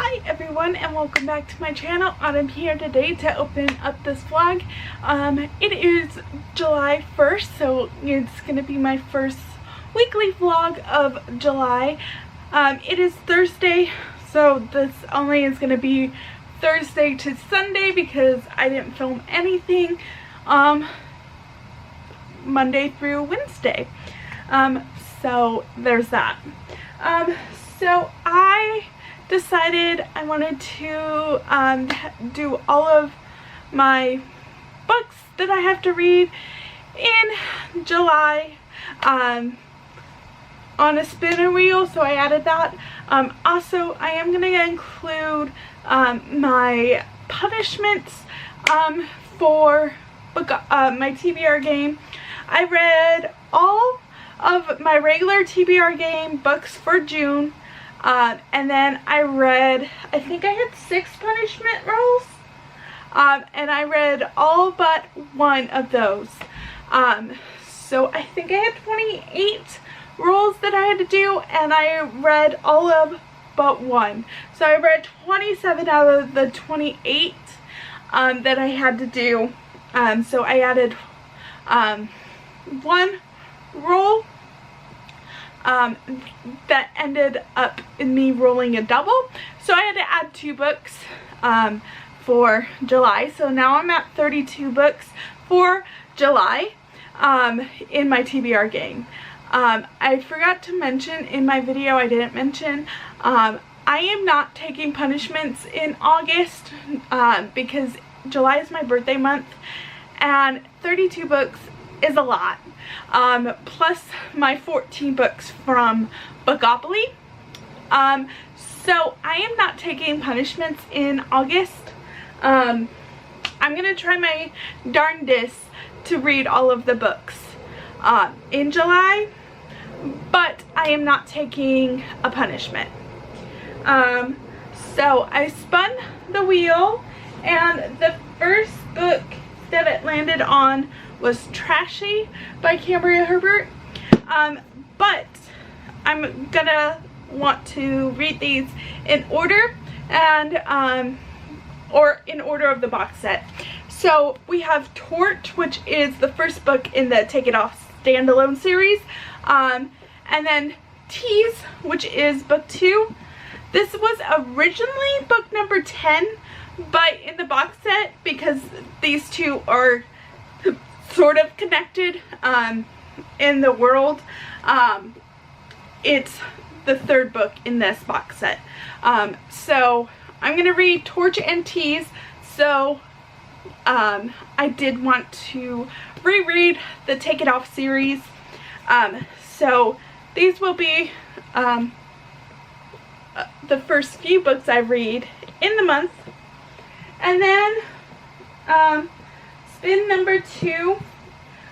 Hi everyone and welcome back to my channel. I'm here today to open up this vlog. It is July 1st, so it's going to be my first weekly vlog of July. It is Thursday, so this only is going to be Thursday to Sunday because I didn't film anything Monday through Wednesday. So there's that. So I decided I wanted to do all of my books that I have to read in July on a spinner wheel, so I added that. Also, I am going to include my punishments for my TBR game. I read all of my regular TBR game books for June. And then I read, I think I had 6 punishment rolls, and I read all but one of those. So I think I had 28 rolls that I had to do, and I read all of but one. So I read 27 out of the 28 that I had to do. So I added one roll. That ended up in me rolling a double, so I had to add 2 books for July. So now I'm at 32 books for July in my TBR game. I forgot to mention in my video, I didn't mention, I am not taking punishments in August because July is my birthday month, and 32 books is a lot. Plus my 14 books from Bookopoly. So I am not taking punishments in August. I'm gonna try my darndest to read all of the books in July, but I am not taking a punishment. So I spun the wheel, and the first book that it landed on was Trashy by Cambria Hebert. But I'm gonna want to read these in order, and or in order of the box set. So we have Torch, which is the first book in the Take It Off standalone series, and then Tease, which is book 2. This was originally book number 10, but in the box set, because these two are sort of connected in the world, it's the 3rd book in this box set. So I'm gonna read Torch and Tease. So I did want to reread the Take It Off series. So these will be the first few books I read in the month. And then spin number 2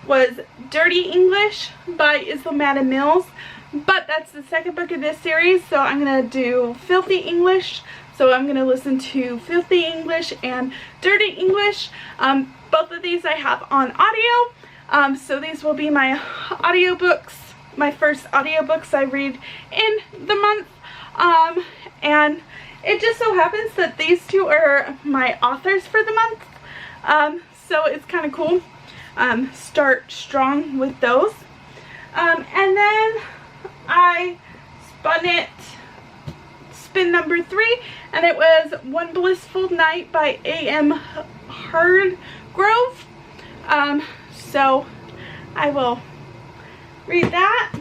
was Dirty English by Ilsa Madden-Mills, but that's the 2nd book of this series, so I'm going to do Filthy English. So I'm going to listen to Filthy English and Dirty English. Both of these I have on audio, so these will be my audiobooks, my first audiobooks I read in the month. And it just so happens that these 2 are my authors for the month. So it's kind of cool. Start strong with those. And then I spin number 3, and it was One Blissful Night by A.M. Hardgrove. So I will read that.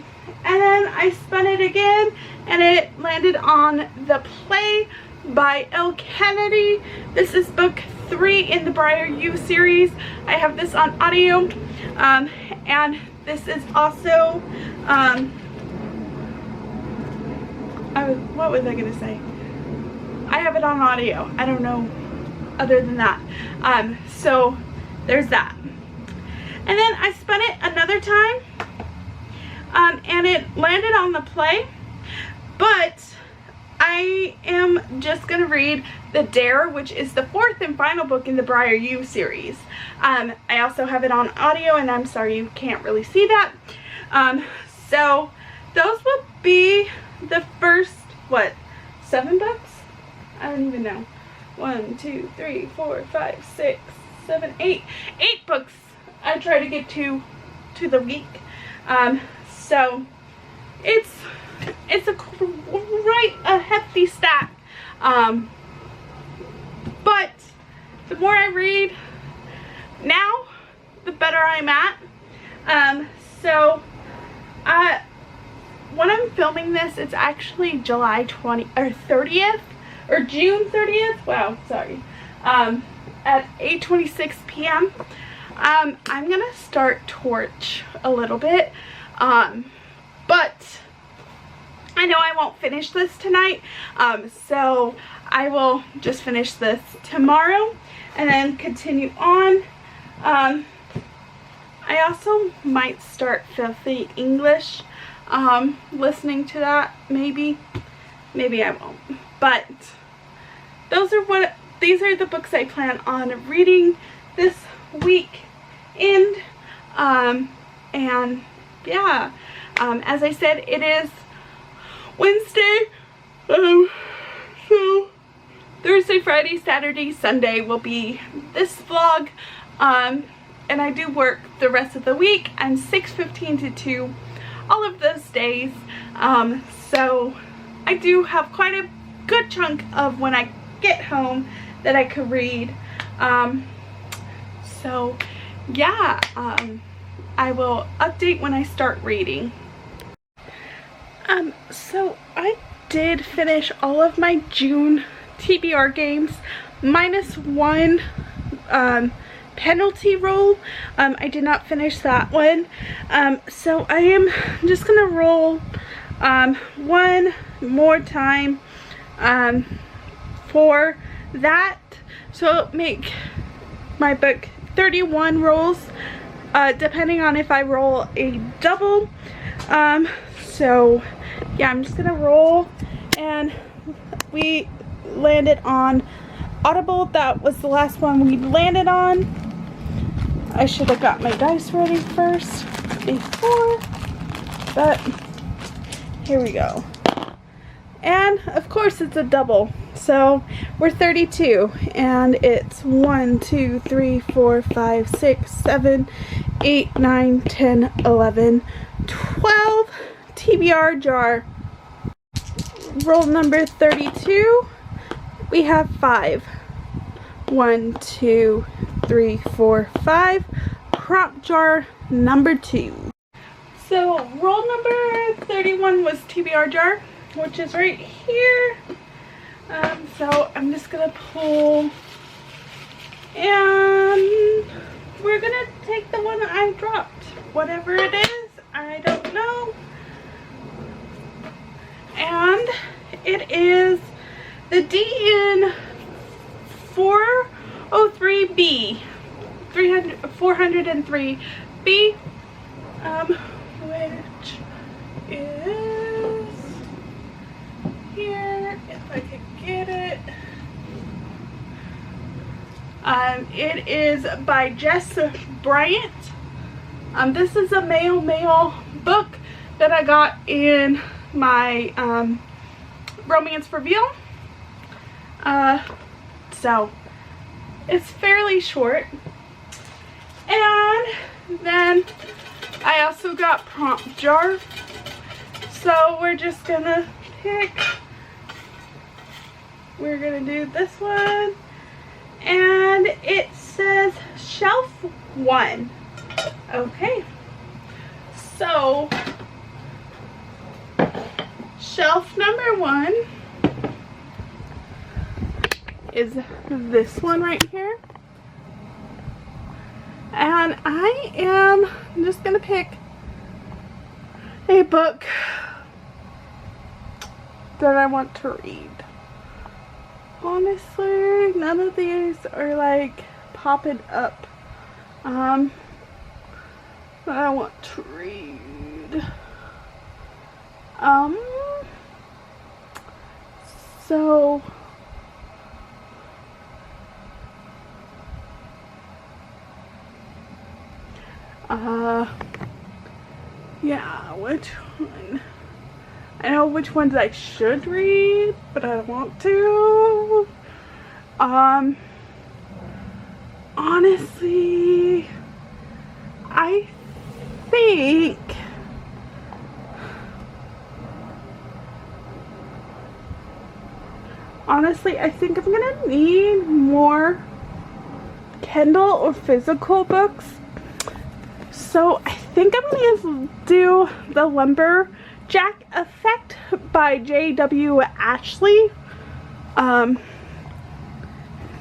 And then I spun it again, and it landed on The Play by Elle. This is book 3 in the Briar U series. I have this on audio, and this is also what was I gonna say? I have it on audio. I don't know other than that. So there's that. And then I spun it another time, and it landed on The Play, but I am just going to read The Dare, which is the 4th and final book in the Briar U series. I also have it on audio, and I'm sorry you can't really see that. So those will be the first, what, 7 books I don't even know. 1, 2, 3, 4, 5, 6, 7, 8. 8 books I try to get to the week. So it's a hefty stack. But the more I read now, the better I'm at. So when I'm filming this, it's actually July 30th or June 30th. Wow, sorry. At 8:26 p.m. I'm gonna start Torch a little bit, but I know I won't finish this tonight, so I will just finish this tomorrow and then continue on. I also might start Filthy English, listening to that, maybe I won't, but these are the books I plan on reading this week. And yeah, as I said, it is Wednesday, so Thursday, Friday, Saturday, Sunday will be this vlog, and I do work the rest of the week. I'm 6:15 to 2 all of those days, so I do have quite a good chunk of when I get home that I could read. So yeah, I will update when I start reading. So I did finish all of my June TBR games minus one penalty roll. I did not finish that one. So I am just gonna roll one more time for that, so it'll make my book 31 rolls, depending on if I roll a double. So yeah, I'm just gonna roll, and we landed on Audible. That was the last one we landed on. I should have got my dice ready first before, but here we go. And of course it's a double, so we're 32, and it's 1, 2, 3, 4, 5, 6, 7, 8, 9, 10, 11, 12 TBR jar. Roll number 32, we have 5. 1, 2, 3, 4, 5. Prop jar number 2. So roll number 31 was TBR jar, which is right here. So I'm just gonna pull, and we're gonna take the one I dropped, whatever it is, I don't know. And it is the DN 403B, 403B, which is here, if I could get it. It is by Jess Bryant. This is a male book that I got in my romance reveal. So it's fairly short. And then I also got prompt jar. So we're just gonna pick, we're gonna do this one, and it says shelf 1. Okay, so shelf number 1 is this one right here, and I am just gonna pick a book that I want to read. Honestly, none of these are like popping up that I want to read. So yeah, which one? I know which ones I should read, but I don't want to. Honestly, I think I'm gonna need more Kindle or physical books. So I think I'm gonna do The Lumberjack Effect by J.W. Ashley.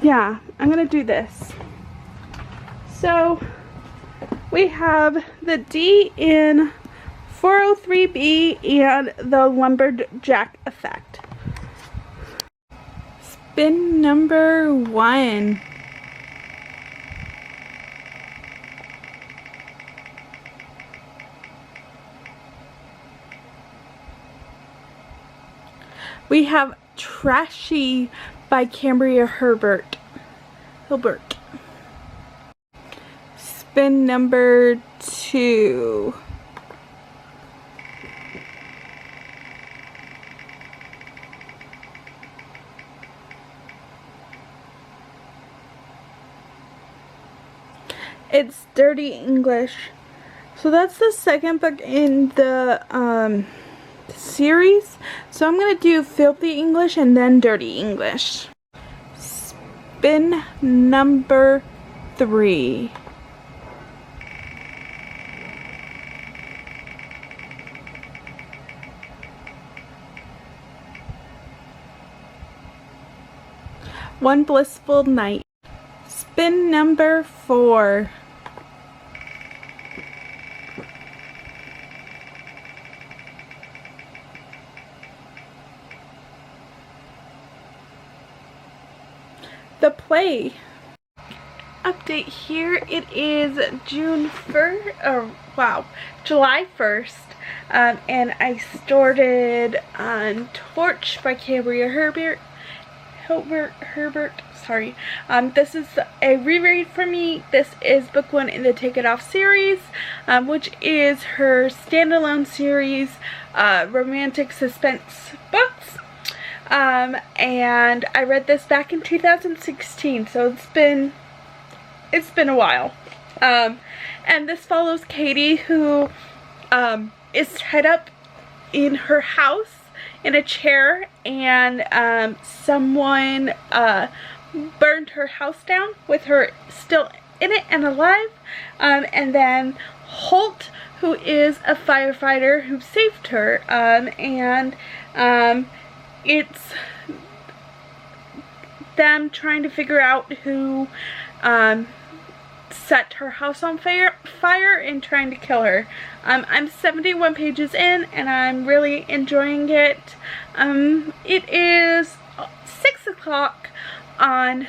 Yeah, I'm gonna do this. So we have the D in 403B and The Lumberjack Effect. Spin number 1. We have Trashy by Cambria Hebert. Spin number 2. It's Dirty English. So that's the second book in the series. So I'm going to do Filthy English and then Dirty English. Spin number 3. One Blissful Night. Spin number 4. The Play. Update here. It is June 1st, July 1st, and I started on Torch by Cambria Hebert. Sorry. This is a reread for me. This is book 1 in the Take It Off series, which is her standalone series, romantic suspense books. And I read this back in 2016, so it's been a while. And this follows Katie, who is tied up in her house in a chair, and someone burned her house down with her still in it and alive. And then Holt, who is a firefighter who saved her, and it's them trying to figure out who set her house on fire and trying to kill her. I'm 71 pages in and I'm really enjoying it. It is 6 o'clock on,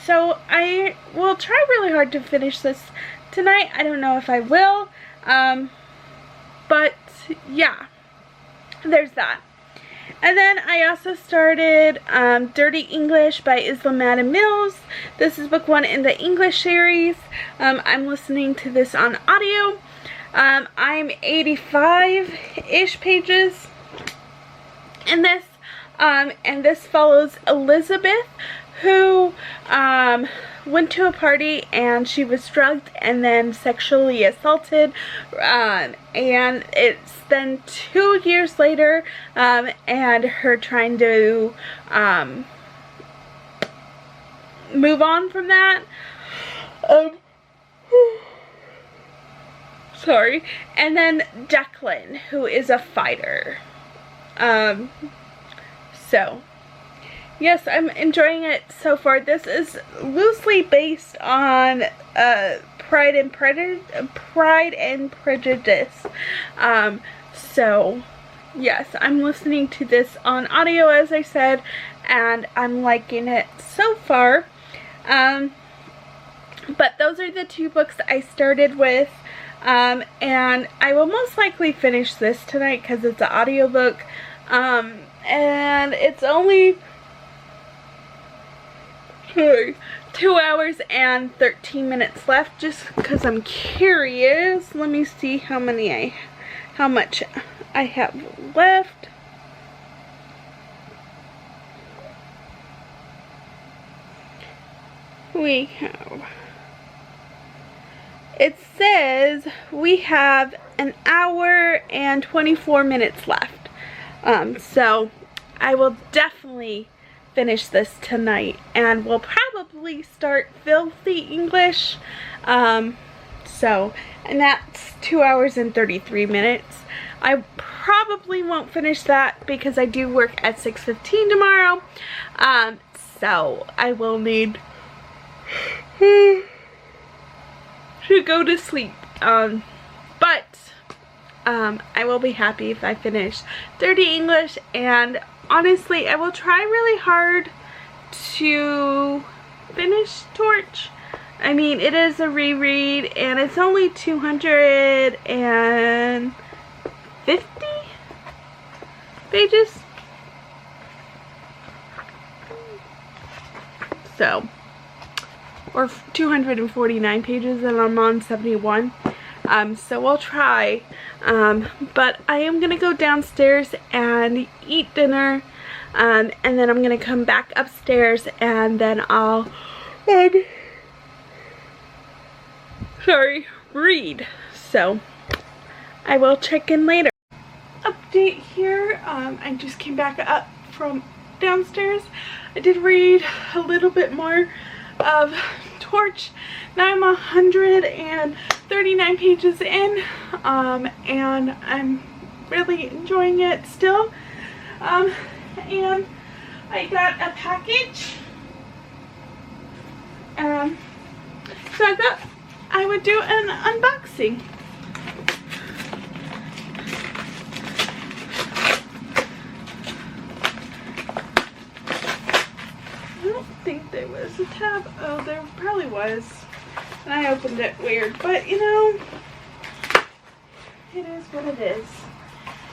so I will try really hard to finish this tonight. I don't know if I will, but yeah, there's that. And then I also started Dirty English by Ilsa Madden-Mills. This is book 1 in the English series. I'm listening to this on audio. I'm 85-ish pages in this. And this follows Elizabeth, who went to a party and she was drugged and then sexually assaulted, and it's then 2 years later, and her trying to move on from that. Sorry. And then Declan, who is a fighter. So yes, I'm enjoying it so far. This is loosely based on Pride and Prejudice. So yes, I'm listening to this on audio, as I said, and I'm liking it so far. But those are the 2 books I started with, and I will most likely finish this tonight because it's an audiobook, and it's only 2 hours and 13 minutes left, just because I'm curious. Let me see how much I have left. we have, it says we have an hour and 24 minutes left. So I will definitely finish this tonight, and we'll probably start Filthy English. And that's 2 hours and 33 minutes. I probably won't finish that because I do work at 6:15 tomorrow. So I will need to go to sleep. But I will be happy if I finish Dirty English, and honestly, I will try really hard to finish Torch. I mean, it is a reread, and it's only 250 pages. So, or 249 pages, and I'm on 71. So we'll try. But I am gonna go downstairs and eat dinner, and then I'm gonna come back upstairs, and then I'll read. So I will check in later. Update here. I just came back up from downstairs. I did read a little bit more of Torch. Now I'm 139 pages in, and I'm really enjoying it still. And I got a package. So I thought I would do an unboxing. I don't think there was a tab. Oh, there probably was. And I opened it weird, but you know, it is what it is.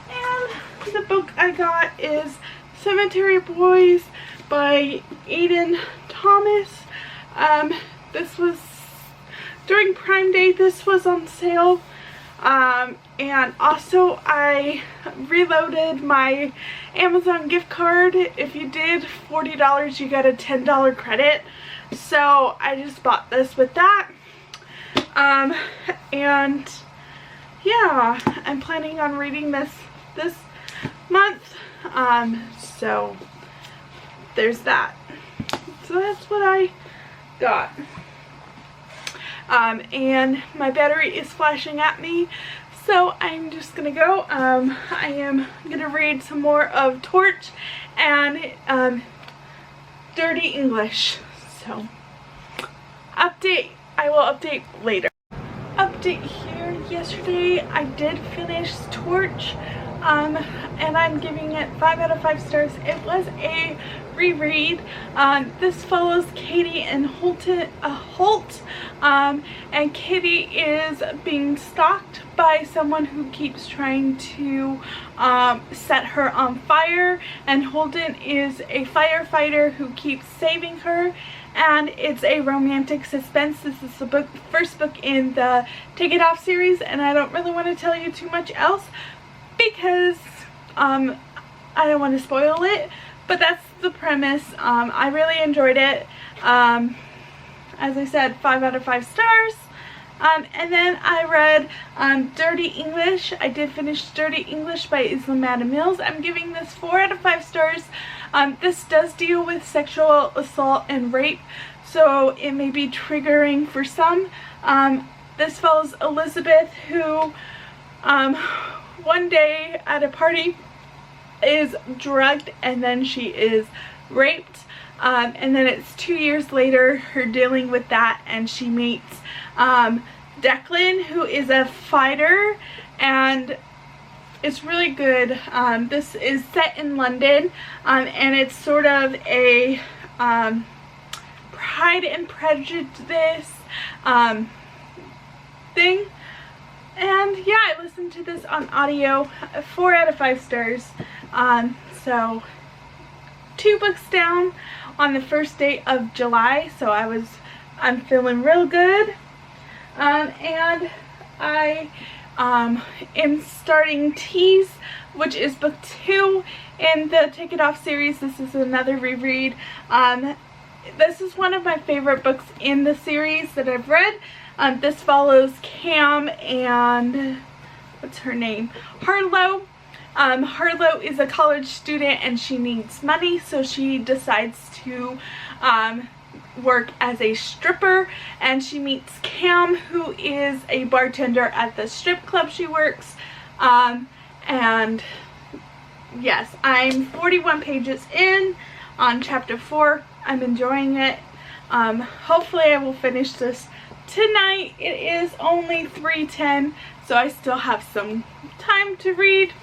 And the book I got is Cemetery Boys by Aiden Thomas. This was during Prime Day. This was on sale. And also I reloaded my Amazon gift card. If you did $40, you got a $10 credit. So I just bought this with that. And yeah, I'm planning on reading this month. So there's that. So that's what I got. And my battery is flashing at me, so I'm just gonna go. I am gonna read some more of Torch and Dirty English. So update, I will update later. Update here, yesterday I did finish Torch, and I'm giving it 5 out of 5 stars. It was a reread. This follows Katie and Holt, and Katie is being stalked by someone who keeps trying to set her on fire, and Holden is a firefighter who keeps saving her, and it's a romantic suspense. This is the first book in the Take It Off series, and I don't really want to tell you too much else because I don't want to spoil it, but that's the premise. I really enjoyed it. As I said, 5 out of 5 stars. And then I read Dirty English. I did finish Dirty English by Ilsa Madden-Mills. I'm giving this 4 out of 5 stars. This does deal with sexual assault and rape, so it may be triggering for some. This follows Elizabeth, who one day at a party is drugged and then she is raped, and then it's 2 years later her dealing with that, and she meets Declan, who is a fighter, and it's really good. This is set in London, and it's sort of a Pride and Prejudice thing. And yeah, I listened to this on audio, 4 out of 5 stars. So 2 books down on the first day of July, so I'm feeling real good. And I am starting Tease, which is book 2 in the Take It Off series. This is another reread. this is one of my favorite books in the series that I've read. This follows Cam and, what's her name? Harlow. Harlow is a college student and she needs money, so she decides to work as a stripper, and she meets Cam, who is a bartender at the strip club she works. And yes, I'm 41 pages in on chapter 4. I'm enjoying it. Hopefully I will finish this tonight. It is only 3:10, so I still have some time to read.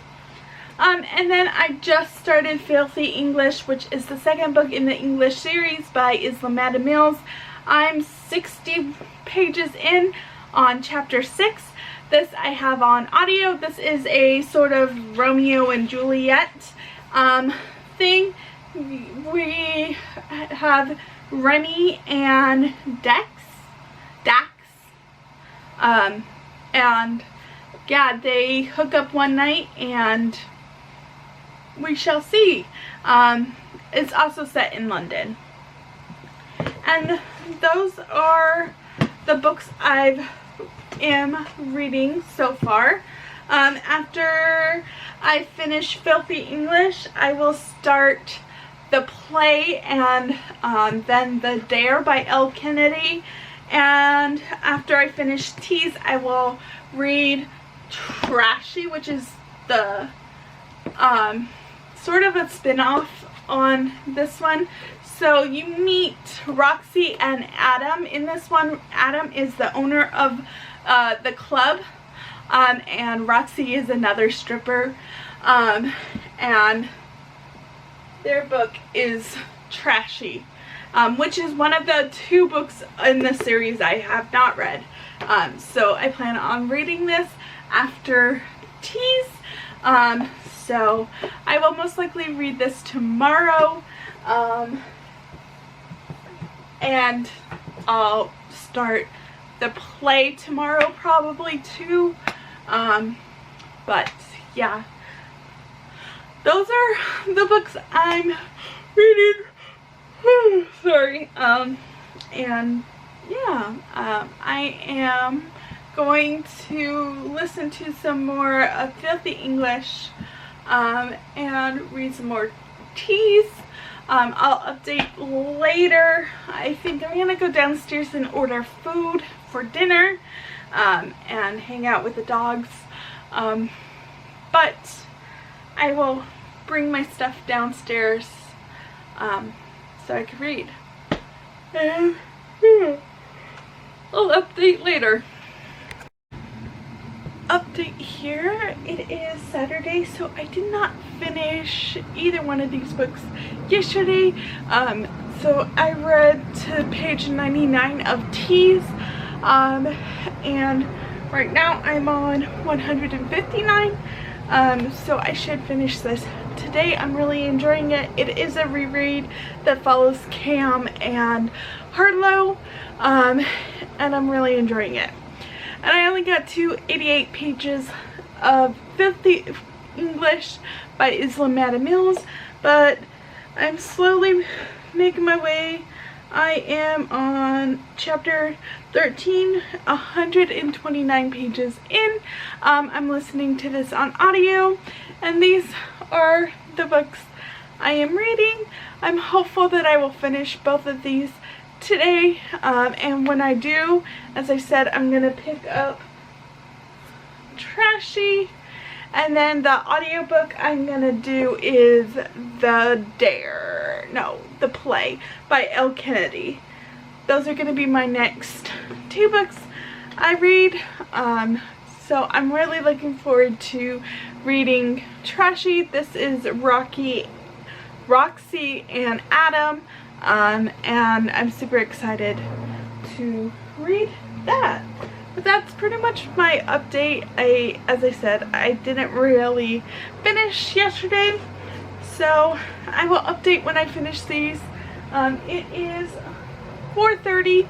And then I just started Filthy English, which is the second book in the English series by Ilsa Madden-Mills. I'm 60 pages in on chapter 6. This I have on audio. This is a sort of Romeo and Juliet thing. We have Remy and Dax. And yeah, they hook up one night and we shall see. It's also set in London. And those are the books I am reading so far. After I finish Filthy English, I will start the play and then The Dare by Elle Kennedy. And after I finish Tease, I will read Trashy, which is the sort of a spin-off on this one. So you meet Roxy and Adam in this one. Adam is the owner of the club, and Roxy is another stripper, and their book is Trashy, which is one of the 2 books in the series I have not read. So I plan on reading this after Tease. So I will most likely read this tomorrow, and I'll start the play tomorrow probably too. But yeah, those are the books I'm reading. Sorry. And yeah, I am going to listen to some more of Filthy English and read some more Tease. I'll update later. I think I'm gonna go downstairs and order food for dinner and hang out with the dogs. But I will bring my stuff downstairs so I can read. And I'll update later. Update here. It is Saturday, so I did not finish either one of these books yesterday. So I read to page 99 of Tease, and right now I'm on 159. So I should finish this today. I'm really enjoying it. It is a reread that follows Cam and Harlow, and I'm really enjoying it. And I only got to 88 pages of Filthy English by Ilsa Madden-Mills, but I'm slowly making my way. I am on chapter 13, 129 pages in. I'm listening to this on audio, and these are the books I am reading. I'm hopeful that I will finish both of these today, and when I do, as I said, I'm gonna pick up Trashy, and then the audiobook I'm gonna do is The Play by Elle Kennedy. Those are gonna be my next 2 books I read, so I'm really looking forward to reading Trashy. This is Roxy and Adam, and I'm super excited to read that. But that's pretty much my update. As I said, I didn't really finish yesterday, so I will update when I finish these. It is 4:30,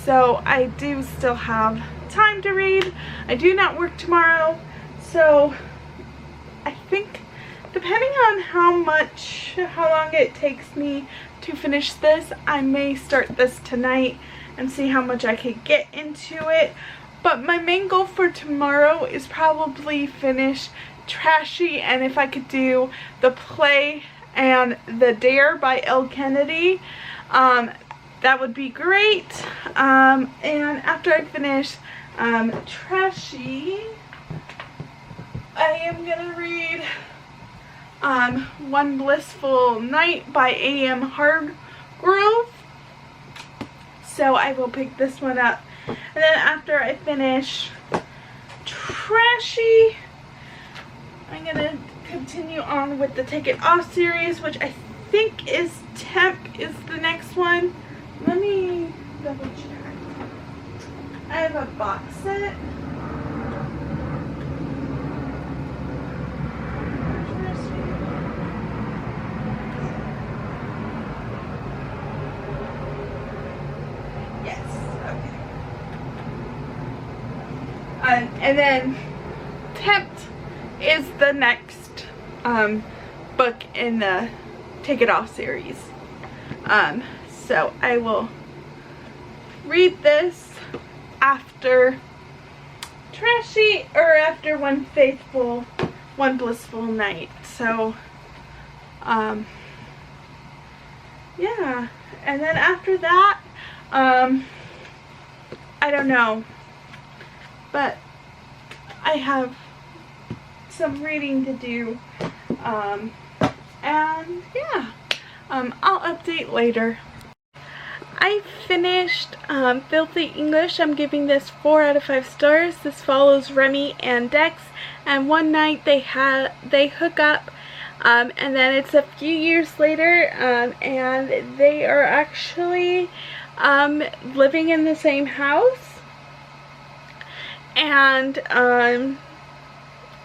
so I do still have time to read. I do not work tomorrow, so I think depending on how long it takes me to finish this, I may start this tonight and see how much I could get into it. But my main goal for tomorrow is probably finish Trashy, and if I could do the play and the Dare by Elle Kennedy, that would be great. And after I finish Trashy, I am gonna read One Blissful Night by A.M. Hargrove. So I will pick this one up. And then after I finish Trashy, I'm gonna continue on with the Take It Off series, which I think is Temp is the next one. Let me double check. I have a box set. Yes, okay. And then Tempt is the next book in the Take It Off series. So I will read this after Trashy, or after One Blissful Night. So yeah, and then after that, I don't know, but I have some reading to do, and yeah, I'll update later. I finished Filthy English. I'm giving this 4 out of 5 stars. This follows Remy and Dex, and one night they hook up, and then it's a few years later, and they are actually living in the same house, and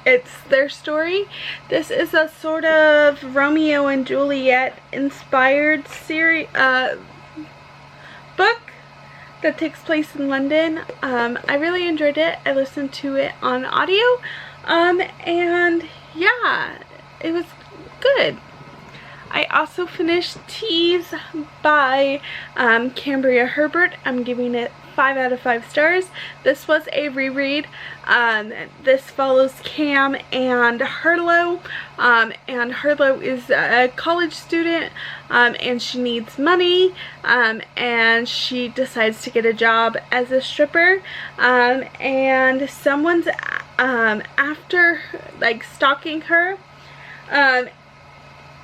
it's their story. This is a sort of Romeo and Juliet inspired series book that takes place in London. I really enjoyed it. I listened to it on audio, and yeah, it was good. I also finished Tease by Cambria Hebert. I'm giving it 5 out of 5 stars. This was a reread. This follows Cam and Harlow, and Harlow is a college student, and she needs money, and she decides to get a job as a stripper, and someone's after, like, stalking her,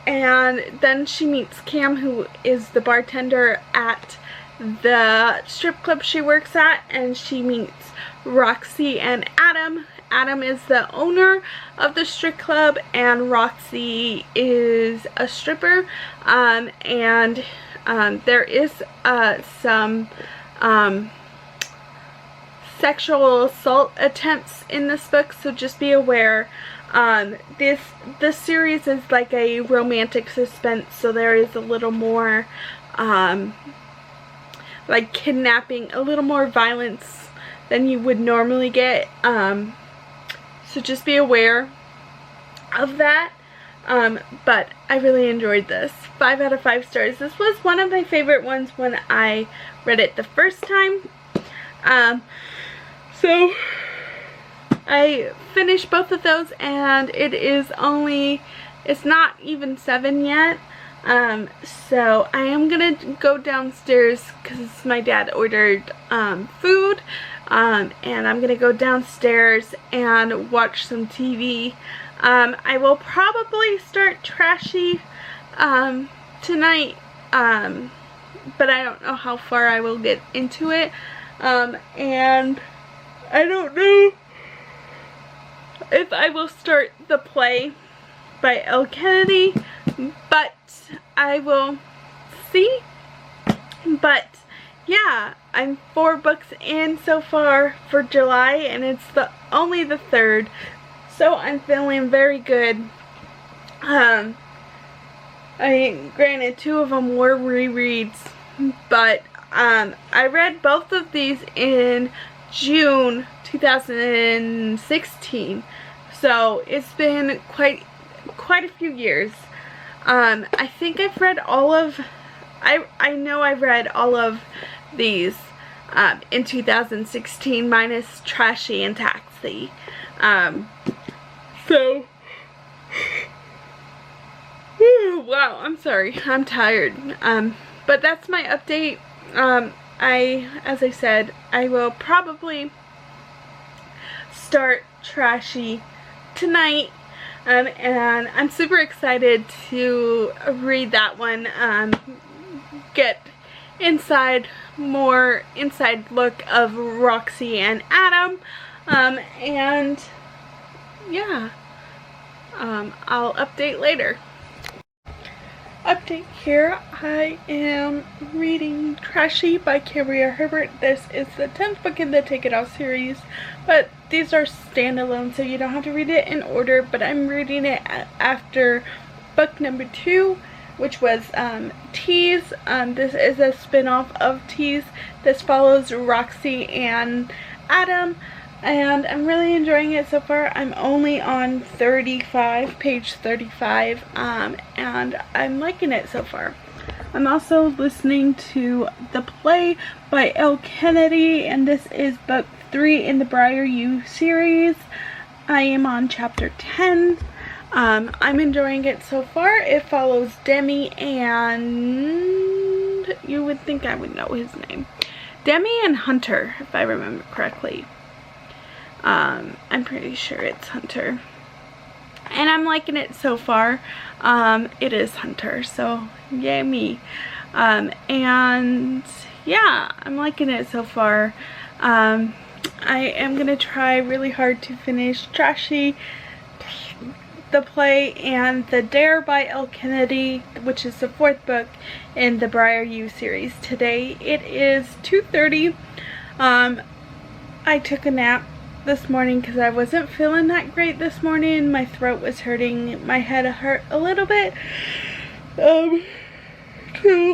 and then she meets Cam, who is the bartender at the strip club she works at, and she meets Roxy and Adam. Adam is the owner of the strip club, and Roxy is a stripper, and there is some sexual assault attempts in this book, so just be aware. This series is like a romantic suspense, so there is a little more like kidnapping, a little more violence than you would normally get, so just be aware of that. But I really enjoyed this. 5 out of 5 stars. This was one of my favorite ones when I read it the first time. So I finished both of those, and it's not even 7 yet. So I am gonna go downstairs because my dad ordered food, and I'm gonna go downstairs and watch some TV. I will probably start Trashy tonight, but I don't know how far I will get into it, and I don't know if I will start the play by Elle Kennedy, but I will see. But yeah, I'm 4 books in so far for July, and it's only the 3rd, so I'm feeling very good. I mean, granted, 2 of them were rereads, but I read both of these in June 2016, so it's been quite quite a few years. I think I've read all of, I know I've read all of these in 2016 minus Trashy and Taxi. So, wow, I'm sorry, I'm tired. But that's my update. As I said, I will probably start Trashy tonight. And I'm super excited to read that one, get more inside look of Roxy and Adam, and yeah, I'll update later. Update here, I am reading Trashy by Cambria Hebert. This is the 10th book in the Take It Off series, but these are standalone, so you don't have to read it in order, but I'm reading it after book number 2, which was Tease. This is a spin-off of Tease. This follows Roxy and Adam, and I'm really enjoying it so far. I'm only on page 35, and I'm liking it so far. I'm also listening to The Play by Elle Kennedy, and this is book 3 in the Briar U series. I am on chapter 10. I'm enjoying it so far. It follows Demi and, you would think I would know his name, Demi and Hunter, if I remember correctly. I'm pretty sure it's Hunter, and I'm liking it so far. It is Hunter, so yay me. And yeah, I'm liking it so far. I am gonna try really hard to finish Trashy, The Play, and The Dare by Elle Kennedy, which is the 4th book in the Briar U series. Today it is 2:30. I took a nap this morning because I wasn't feeling that great this morning. My throat was hurting, my head hurt a little bit. So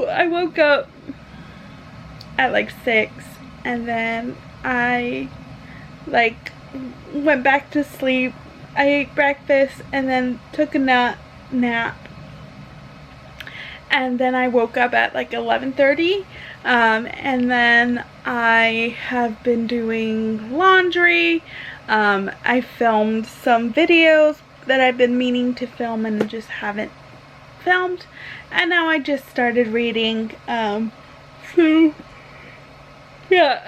I woke up at like 6, and then I went back to sleep. I ate breakfast and then took a nap, and then I woke up at like 11:30, and then I have been doing laundry. I filmed some videos that I've been meaning to film and just haven't filmed, and now I just started reading. So yeah,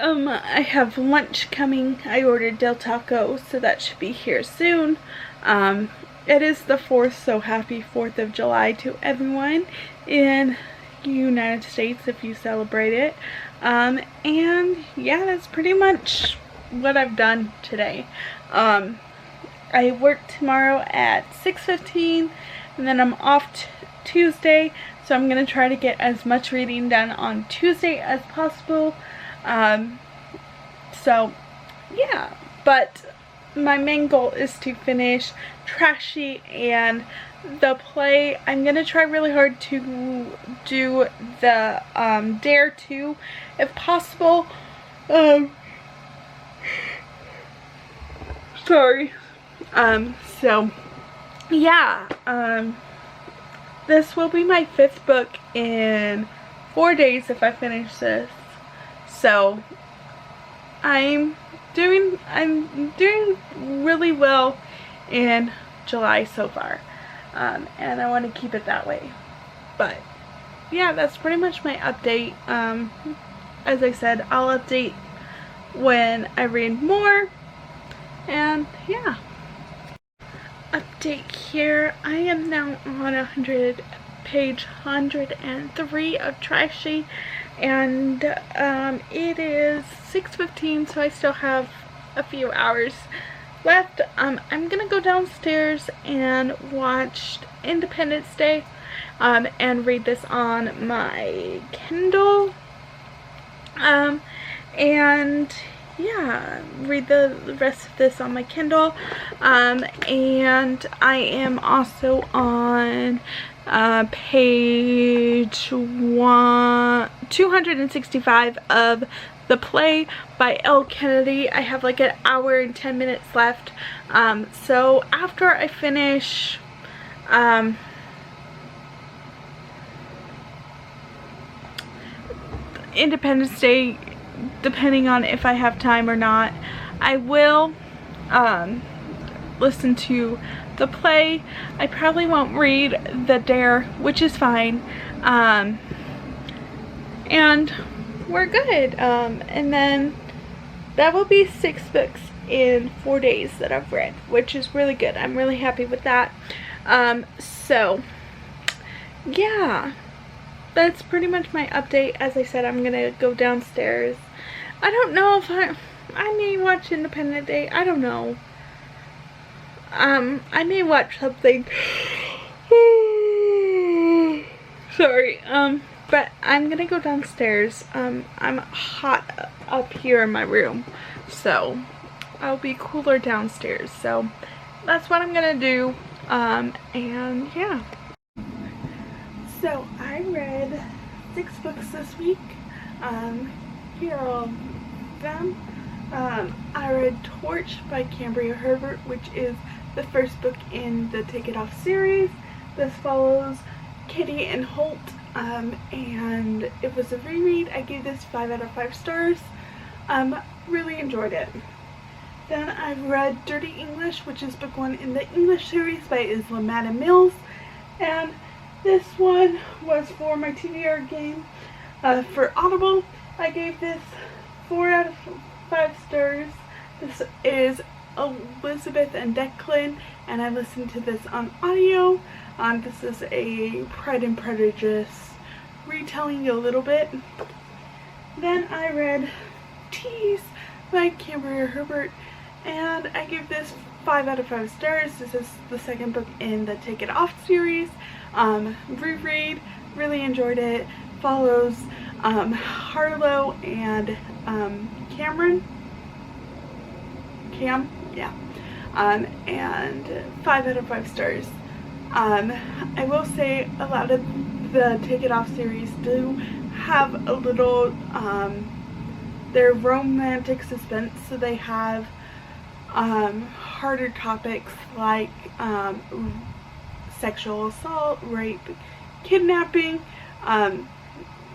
I have lunch coming. I ordered Del Taco, so that should be here soon. It is the 4th, so happy 4th of July to everyone in the United States if you celebrate it. And yeah, that's pretty much what I've done today. I work tomorrow at 6:15, and then I'm off Tuesday, so I'm going to try to get as much reading done on Tuesday as possible. So yeah, but my main goal is to finish Trashy and The Play. I'm gonna try really hard to do the Dare 2 if possible. Sorry. So yeah, this will be my 5th book in 4 days if I finish this. So I'm doing really well in July so far, and I want to keep it that way. But yeah, that's pretty much my update. As I said, I'll update when I read more, and yeah. Update here, I am now on page 103 of Trashy, and it is 6:15, so I still have a few hours left. I'm gonna go downstairs and watch Independence Day, and read this on my Kindle, and yeah, read the rest of this on my Kindle. And I am also on page 265 of The Play by Elle Kennedy. I have like an hour and 10 minutes left. So after I finish Independence Day, depending on if I have time or not, I will listen to the play. I probably won't read the Dare, which is fine, and we're good. And then that will be 6 books in 4 days that I've read, which is really good. I'm really happy with that. So yeah, that's pretty much my update. As I said, I'm gonna go downstairs. I don't know if I may watch Independent Day. I don't know. I may watch something. Sorry. But I'm gonna go downstairs. I'm hot up here in my room, so I'll be cooler downstairs. So that's what I'm gonna do. And yeah. So I read 6 books this week. Here are all of them. I read Torch by Cambria Hebert, which is the first book in the Take It Off series. This follows Kitty and Holt, and it was a reread. I gave this 5 out of 5 stars. Really enjoyed it. Then I've read Dirty English, which is book 1 in the English series by Ilsa Madden-Mills, and this one was for my TBR game for Audible. I gave this 4 out of 5 stars. This is Elizabeth and Declan, and I listened to this on audio. This is a Pride and Prejudice retelling a little bit. Then I read Tease by Cambria Hebert, and I give this 5 out of 5 stars. This is the second book in the Take It Off series. Reread, really enjoyed it. Follows Harlow and Cam, yeah. And 5 out of 5 stars. I will say a lot of the Take It Off series do have a little, they're romantic suspense, so they have harder topics like sexual assault, rape, kidnapping,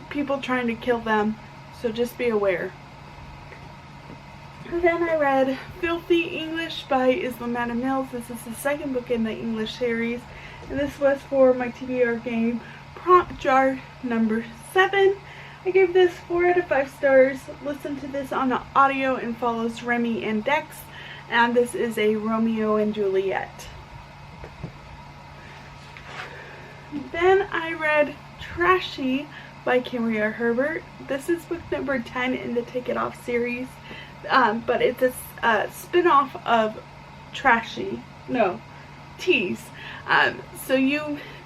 people trying to kill them, so just be aware. Then I read Filthy English by Ilsa Madden-Mills. This is the second book in the English series, and this was for my TBR game Prompt Jar number 7. I gave this 4 out of 5 stars. Listen to this on audio and follows Remy and Dex, and this is a Romeo and Juliet. Then I read Trashy by Cambria Hebert. This is book number 10 in the Take It Off series, but it's a spin-off of Tease.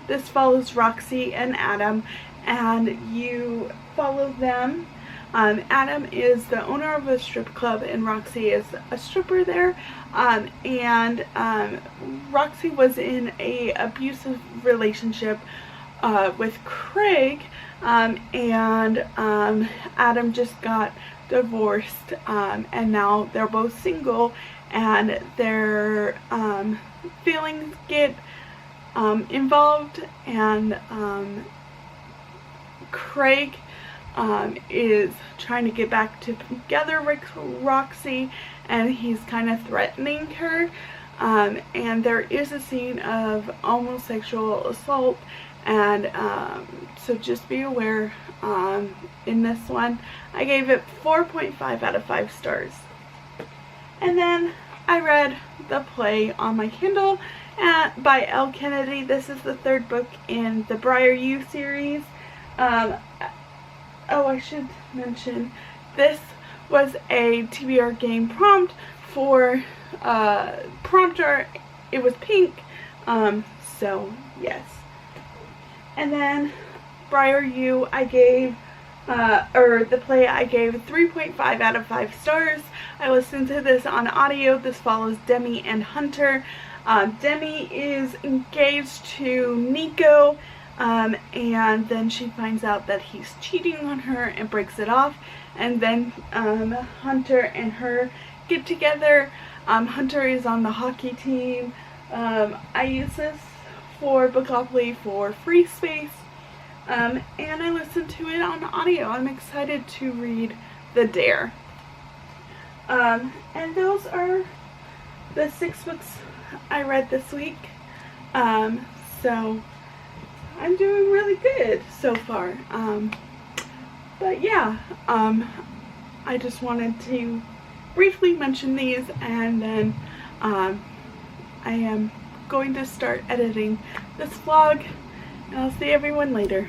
This follows Roxy and Adam, and you follow them. Adam is the owner of a strip club, and Roxy is a stripper there. And Roxy was in a abusive relationship with Craig, and Adam just got divorced, and now they're both single, and their feelings get involved, and Craig is trying to get back together with Roxy, and he's kind of threatening her, and there is a scene of almost sexual assault, and so just be aware in this one. I gave it 4.5 out of 5 stars. And then I read the play on my Kindle by Elle Kennedy. This is the 3rd book in the Briar U series. Oh, I should mention, this was a TBR game prompt for prompter. It was pink, so yes. And then Briar U, I gave the play, I gave 3.5 out of 5 stars. I listened to this on audio. This follows Demi and Hunter. Demi is engaged to Nico, and then she finds out that he's cheating on her and breaks it off, and then Hunter and her get together. Hunter is on the hockey team. I use this for Bookopoly for free space, and I listened to it on audio. I'm excited to read The Dare. And those are the 6 books I read this week. So I'm doing really good so far. But yeah, I just wanted to briefly mention these, and then I am going to start editing this vlog, and I'll see everyone later.